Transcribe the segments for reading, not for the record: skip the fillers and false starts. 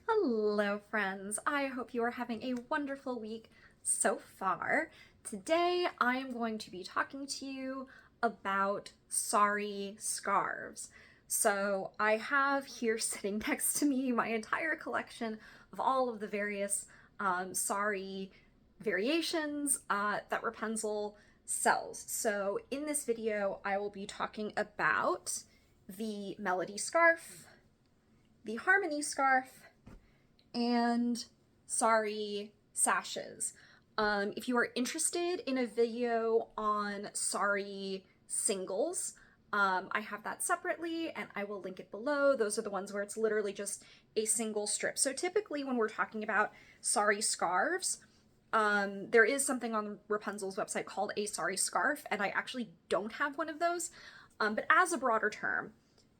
Hello, friends. I hope you are having a wonderful week so far. Today, I am going to be talking to you about sari scarves. So, I have here sitting next to me my entire collection of all of the various sari variations that Rapunzel sells. So, in this video, I will be talking about the melody scarf, the harmony scarf, and sari sashes. If you are interested in a video on sari singles, I have that separately and I will link it below. Those are the ones where it's literally just a single strip. So typically when we're talking about sari scarves, there is something on Wrapunzel's website called a sari scarf, and I actually don't have one of those. But as a broader term,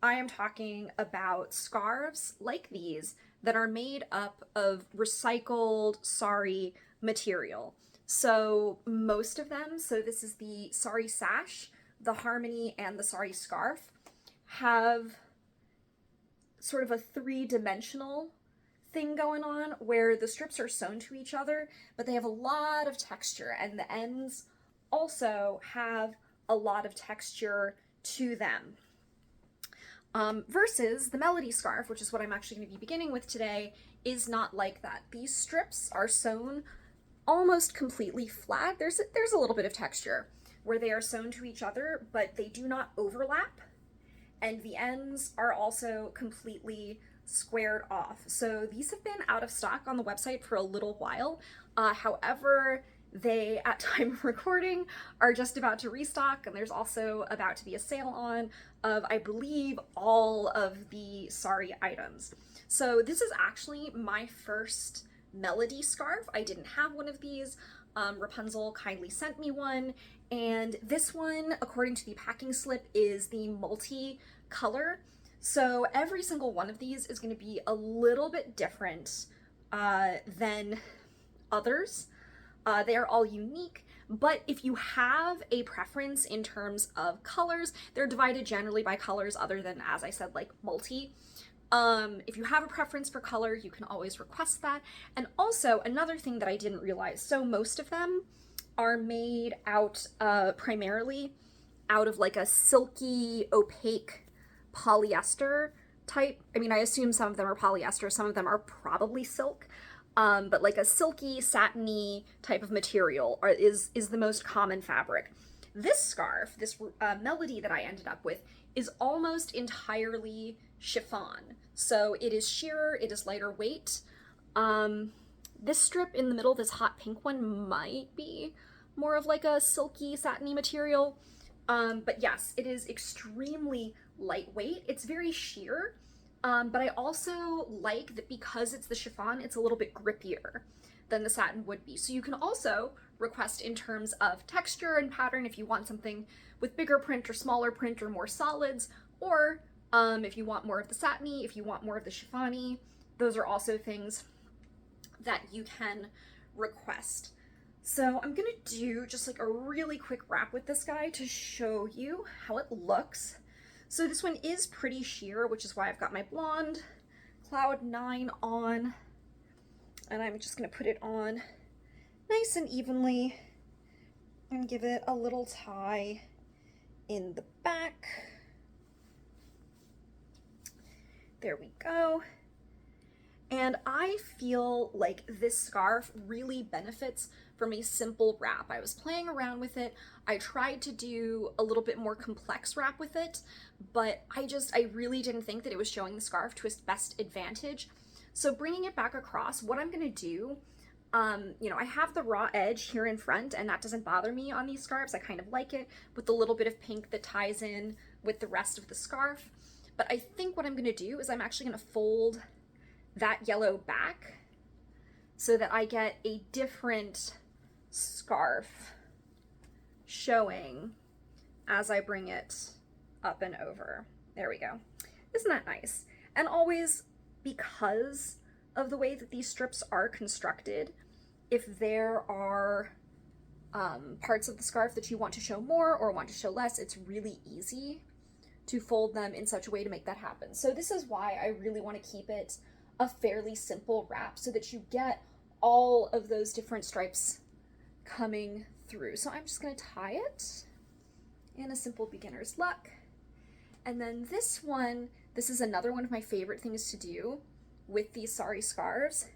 I am talking about scarves like these that are made up of recycled sari material. So most of them, so this is the sari sash, the harmony, and the sari scarf, have sort of a three-dimensional thing going on where the strips are sewn to each other, but they have a lot of texture, and the ends also have a lot of texture to them. Versus the melody scarf, which is what I'm actually going to be beginning with today, is not like that. These strips are sewn almost completely flat. There's a little bit of texture where they are sewn to each other, but they do not overlap, and the ends are also completely squared off. So these have been out of stock on the website for a little while. However, they, at time of recording, are just about to restock, and there's also about to be a sale on of, I believe, all of the sari items. So this is actually my first melody scarf. I didn't have one of these. Rapunzel kindly sent me one, and this one, according to the packing slip, is the multi-color. So every single one of these is going to be a little bit different than others. They are all unique, but if you have a preference in terms of colors, they're divided generally by colors other than, as I said, like multi. If you have a preference for color, you can always request that. And also, another thing that I didn't realize, so most of them are made out primarily out of like a silky, opaque polyester type. I mean, I assume some of them are polyester, some of them are probably silk. But like a silky, satiny type of material is the most common fabric. This scarf, this melody that I ended up with, is almost entirely chiffon. So it is sheer, it is lighter weight. This strip in the middle, this hot pink one, might be more of like a silky, satiny material. But yes, it is extremely lightweight. It's very sheer. But I also like that because it's the chiffon, it's a little bit grippier than the satin would be. So you can also request in terms of texture and pattern if you want something with bigger print or smaller print or more solids, or if you want more of the satiny, if you want more of the chiffon-y, those are also things that you can request. So I'm gonna do just like a really quick wrap with this guy to show you how it looks. So this one is pretty sheer, which is why I've got my blonde Cloud 9 on. And I'm just going to put it on nice and evenly and give it a little tie in the back. There we go. And I feel like this scarf really benefits from a simple wrap. I was playing around with it. I tried to do a little bit more complex wrap with it, but I really didn't think that it was showing the scarf to its best advantage. So bringing it back across, what I'm gonna do, I have the raw edge here in front, and that doesn't bother me on these scarves. I kind of like it with the little bit of pink that ties in with the rest of the scarf. But I think what I'm gonna do is I'm actually gonna fold that yellow back so that I get a different scarf showing as I bring it up and over. There we go. Isn't that nice? And always, because of the way that these strips are constructed, if there are parts of the scarf that you want to show more or want to show less, it's really easy to fold them in such a way to make that happen. So this is why I really want to keep it a fairly simple wrap so that you get all of those different stripes coming through. So I'm just going to tie it in a simple beginner's luck. And then this one, this is another one of my favorite things to do with these sari scarves,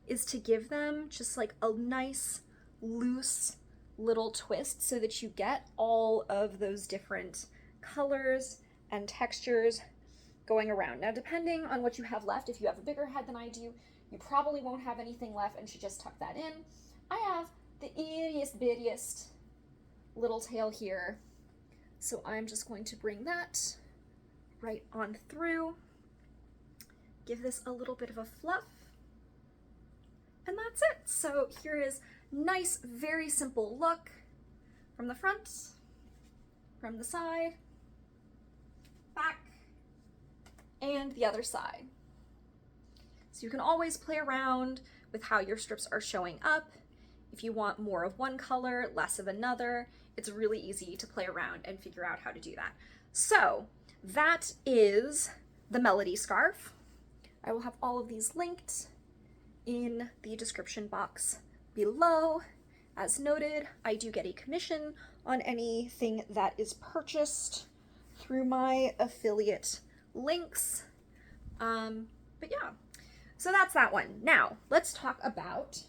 is to give them just like a nice loose little twist so that you get all of those different colors and textures going around. Now, depending on what you have left, if you have a bigger head than I do, you probably won't have anything left and should just tuck that in. I have the ittiest bittiest little tail here, so I'm just going to bring that right on through, give this a little bit of a fluff, and that's it. So here is nice, very simple look from the front, from the side, back, and the other side. So you can always play around with how your strips are showing up. If you want more of one color, less of another, it's really easy to play around and figure out how to do that. So that is the Melody scarf. I will have all of these linked in the description box below. As noted, I do get a commission on anything that is purchased through my affiliate links. But yeah, so that's that one. Now, let's talk about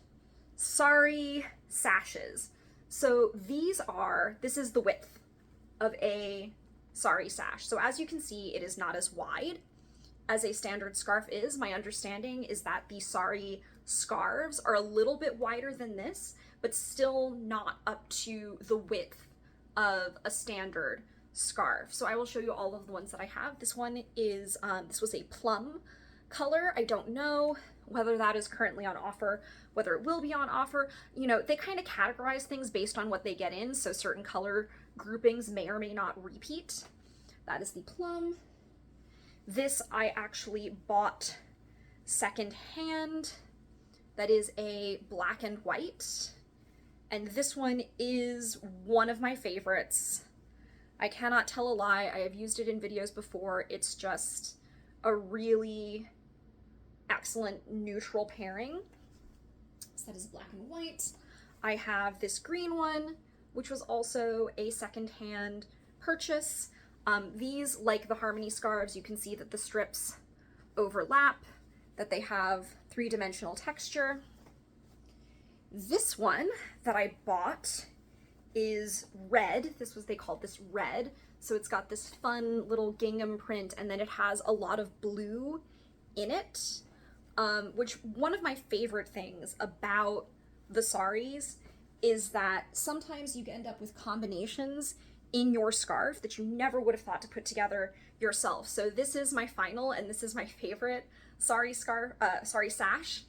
sari sashes. So this is the width of a sari sash. So as you can see, it is not as wide as a standard scarf is. My understanding is that the sari scarves are a little bit wider than this, but still not up to the width of a standard scarf. So I will show you all of the ones that I have. This one is, this was a plum color. I don't know whether that is currently on offer, whether it will be on offer. You know, they kind of categorize things based on what they get in, so certain color groupings may or may not repeat. That is the plum. This I actually bought secondhand. That is a black and white. And this one is one of my favorites. I cannot tell a lie. I have used it in videos before. It's just a really excellent neutral pairing. So that is black and white. I have this green one, which was also a secondhand purchase. These, like the Harmony scarves, you can see that the strips overlap, that they have three-dimensional texture. This one that I bought is red. They called this red. So it's got this fun little gingham print, and then it has a lot of blue in it, which one of my favorite things about the saris is that sometimes you end up with combinations in your scarf that you never would have thought to put together yourself. So this is my final, and this is my favorite sari sash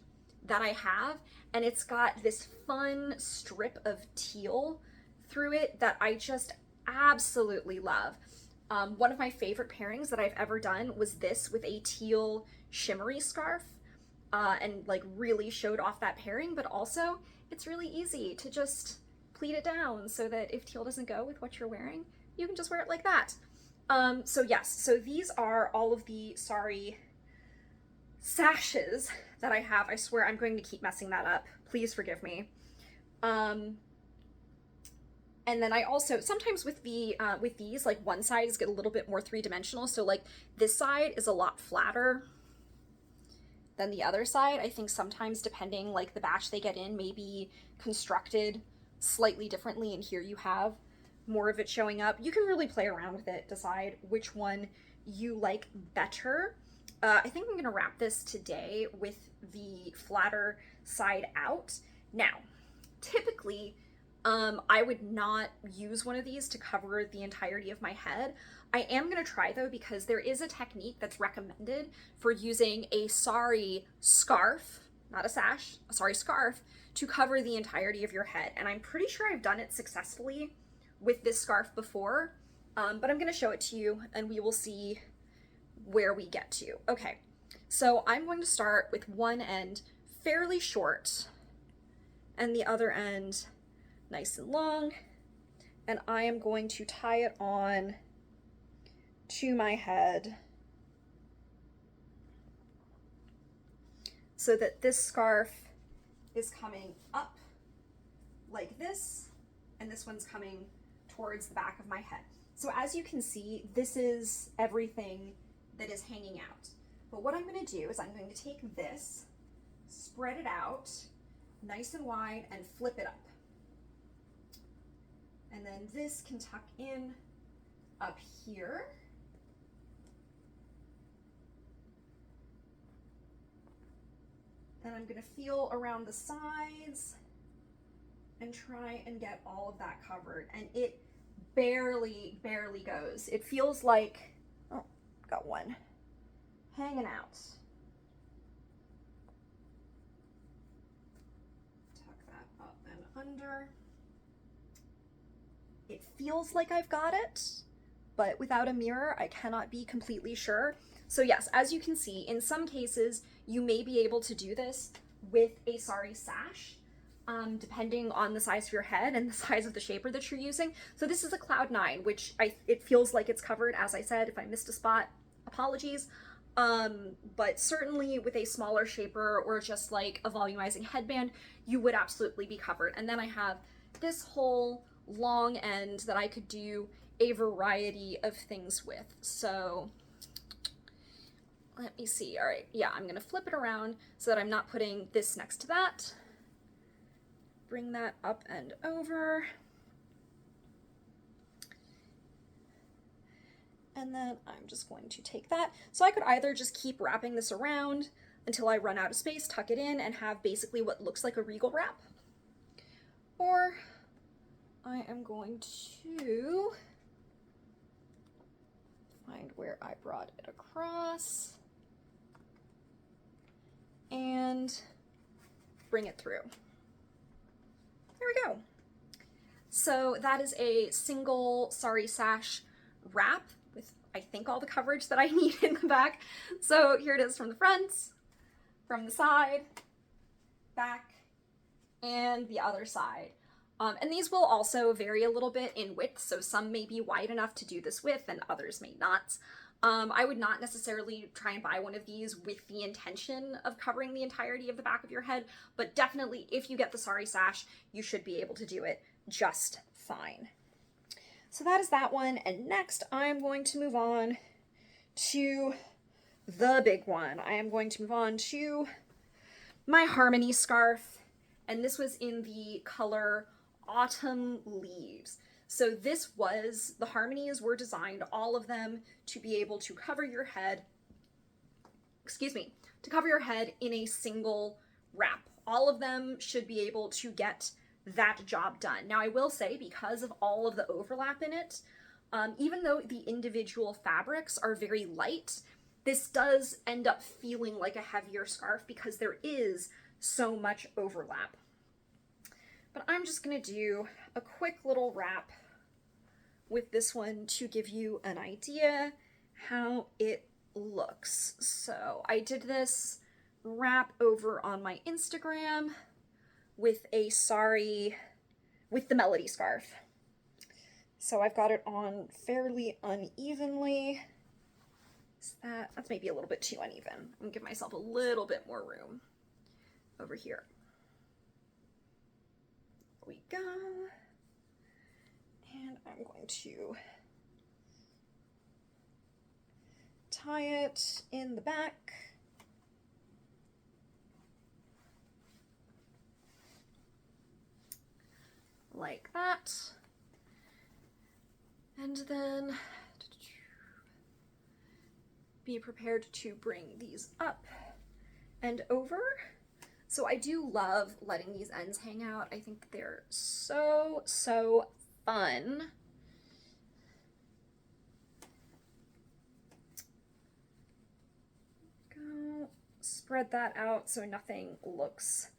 that I have, and it's got this fun strip of teal through it that I just absolutely love. One of my favorite pairings that I've ever done was this with a teal shimmery scarf, and like really showed off that pairing, but also it's really easy to just pleat it down so that if teal doesn't go with what you're wearing, you can just wear it like that. So yes, so these are all of the sari sashes that I have. I swear I'm going to keep messing that up. Please forgive me. And then I also, sometimes with these, like one side is get a little bit more three-dimensional. So like this side is a lot flatter than the other side. I think sometimes depending like the batch they get in may be constructed slightly differently, and here you have more of it showing up. You can really play around with it, decide which one you like better. I think I'm gonna wrap this today with the flatter side out. Now, typically, I would not use one of these to cover the entirety of my head. I am gonna try though, because there is a technique that's recommended for using a sari scarf, not a sash, a sari scarf, to cover the entirety of your head. And I'm pretty sure I've done it successfully with this scarf before, but I'm gonna show it to you and we will see where we get to. Okay, so I'm going to start with one end fairly short and the other end nice and long, and I am going to tie it on to my head so that this scarf is coming up like this, and this one's coming towards the back of my head. So as you can see, this is everything that is hanging out. But what I'm going to do is I'm going to take this, spread it out nice and wide, and flip it up. And then this can tuck in up here. Then I'm going to feel around the sides and try and get all of that covered. And it barely goes. It feels like, oh, got one hanging out. Tuck that up and under. It feels like I've got it, but without a mirror, I cannot be completely sure. So yes, as you can see, in some cases, you may be able to do this with a sari sash, depending on the size of your head and the size of the shaper that you're using. So this is a Cloud 9, which it feels like it's covered. As I said, if I missed a spot, apologies. But certainly with a smaller shaper or just like a volumizing headband, you would absolutely be covered. And then I have this whole long end that I could do a variety of things with. So let me see. All right, yeah, I'm gonna flip it around so that I'm not putting this next to that. Bring that up and over. And then I'm just going to take that. So I could either just keep wrapping this around until I run out of space, tuck it in, and have basically what looks like a regal wrap. Or I am going to find where I brought it across and bring it through. There we go. So that is a single sari sash wrap with, I think, all the coverage that I need in the back. So here it is from the front, from the side, back, and the other side. And these will also vary a little bit in width, so some may be wide enough to do this with and others may not. I would not necessarily try and buy one of these with the intention of covering the entirety of the back of your head, but definitely if you get the sari sash, you should be able to do it just fine. So that is that one, and next I'm going to move on to the big one. I am going to move on to my harmony scarf, and this was in the color Autumn Leaves. So this was, the harmonies were designed, all of them, to be able to cover your head, to cover your head in a single wrap. All of them should be able to get that job done. Now I will say, because of all of the overlap in it, even though the individual fabrics are very light, this does end up feeling like a heavier scarf because there is so much overlap. But I'm just gonna do a quick little wrap with this one to give you an idea how it looks. So I did this wrap over on my Instagram with a sari, with the Melody scarf. So I've got it on fairly unevenly. That's maybe a little bit too uneven. I'm gonna give myself a little bit more room over here. There we go. And I'm going to tie it in the back. Like that. And then be prepared to bring these up and over. So I do love letting these ends hang out. I think they're so fun. Go spread that out so nothing looks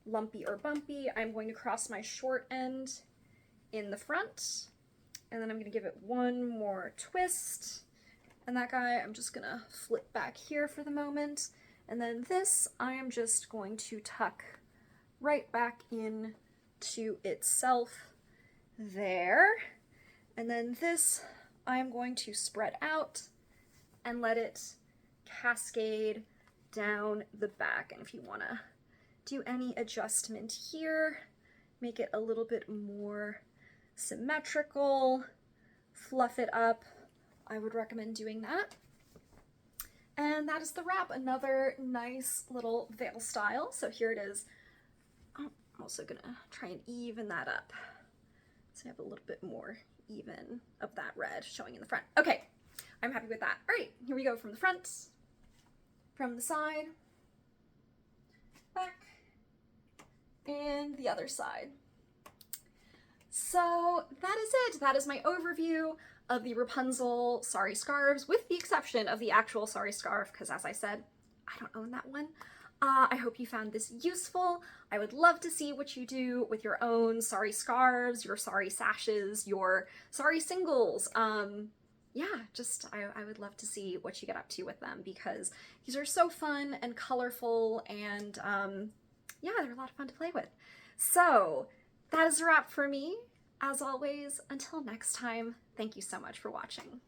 lumpy or bumpy. I'm going to cross my short end in the front, and then I'm going to give it one more twist. And that guy, I'm just going to flip back here for the moment. And then this, I am just going to tuck right back in to itself there. And then this, I am going to spread out and let it cascade down the back. And if you want to do any adjustment here, make it a little bit more symmetrical, fluff it up, I would recommend doing that. And that is the wrap, another nice little veil style. So here it is. I'm also gonna try and even that up. So I have a little bit more even of that red showing in the front. Okay, I'm happy with that. All right, here we go from the front, from the side, back, and the other side. So that is it. That is my overview of the Wrapunzel sari scarves, with the exception of the actual sari scarf, because as I said, I don't own that one. I hope you found this useful. I would love to see what you do with your own sari scarves, your sari sashes, your sari singles. Yeah, just I would love to see what you get up to with them, because these are so fun and colorful, and yeah, they're a lot of fun to play with. So that is a wrap for me. As always, until next time, thank you so much for watching.